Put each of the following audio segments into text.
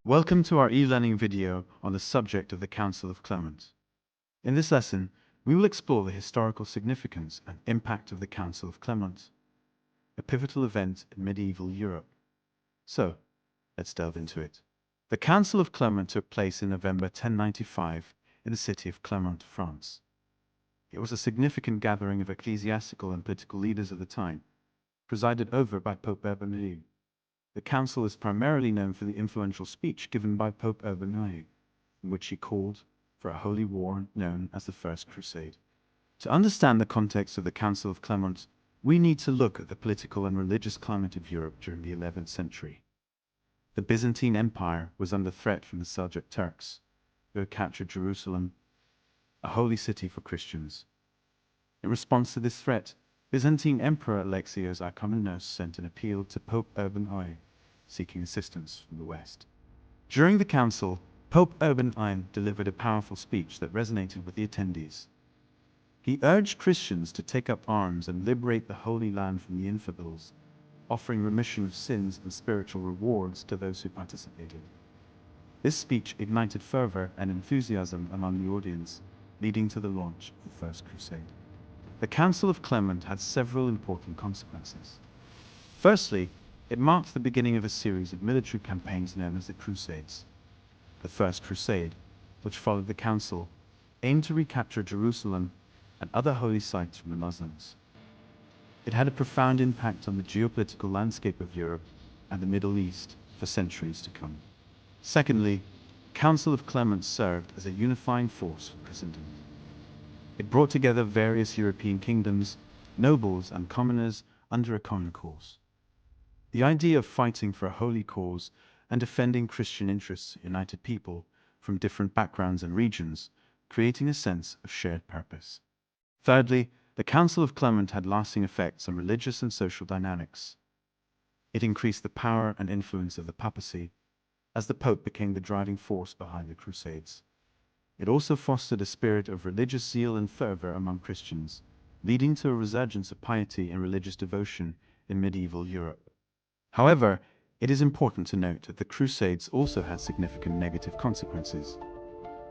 Welcome to our e-learning video on the subject of the Council of Clermont. In this lesson, we will explore the historical significance and impact of the Council of Clermont, a pivotal event in medieval Europe. So, let's delve into it. The Council of Clermont took place in November 1095 in the city of Clermont, France. It was a significant gathering of ecclesiastical and political leaders of the time, presided over by Pope Urban II. The council is primarily known for the influential speech given by Pope Urban II, in which he called for a holy war known as the First Crusade. To understand the context of the Council of Clermont, we need to look at the political and religious climate of Europe during the 11th century. The Byzantine Empire was under threat from the Seljuk Turks, who had captured Jerusalem, a holy city for Christians. In response to this threat, Byzantine Emperor Alexios I sent an appeal to Pope Urban II, seeking assistance from the West. During the council, Pope Urban I delivered a powerful speech that resonated with the attendees. He urged Christians to take up arms and liberate the Holy Land from the infidels, offering remission of sins and spiritual rewards to those who participated. This speech ignited fervor and enthusiasm among the audience, leading to the launch of the First Crusade. The Council of Clermont had several important consequences. Firstly, it marked the beginning of a series of military campaigns known as the Crusades. The First Crusade, which followed the Council, aimed to recapture Jerusalem and other holy sites from the Muslims. It had a profound impact on the geopolitical landscape of Europe and the Middle East for centuries to come. Secondly, the Council of Clermont served as a unifying force for Christendom. It brought together various European kingdoms, nobles and commoners under a common cause. The idea of fighting for a holy cause and defending Christian interests united people from different backgrounds and regions, creating a sense of shared purpose. Thirdly, the Council of Clermont had lasting effects on religious and social dynamics. It increased the power and influence of the papacy, as the Pope became the driving force behind the Crusades. It also fostered a spirit of religious zeal and fervor among Christians, leading to a resurgence of piety and religious devotion in medieval Europe. However, it is important to note that the Crusades also had significant negative consequences.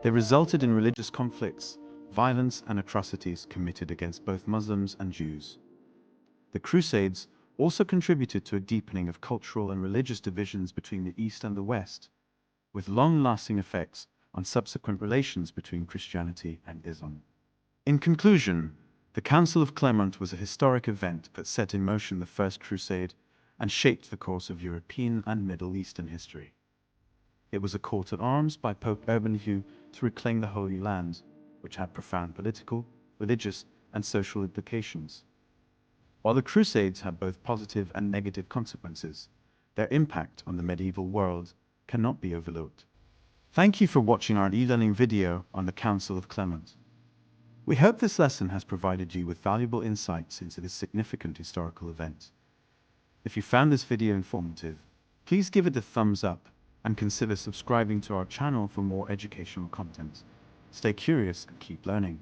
They resulted in religious conflicts, violence, and atrocities committed against both Muslims and Jews. The Crusades also contributed to a deepening of cultural and religious divisions between the East and the West, with long-lasting effects on subsequent relations between Christianity and Islam. In conclusion, the Council of Clermont was a historic event that set in motion the First Crusade and shaped the course of European and Middle Eastern history. It was a call to arms by Pope Urban II to reclaim the Holy Land, which had profound political, religious, and social implications. While the Crusades had both positive and negative consequences, their impact on the medieval world cannot be overlooked. Thank you for watching our e-learning video on the Council of Clermont. We hope this lesson has provided you with valuable insights into this significant historical event. If you found this video informative, please give it a thumbs up and consider subscribing to our channel for more educational content. Stay curious and keep learning.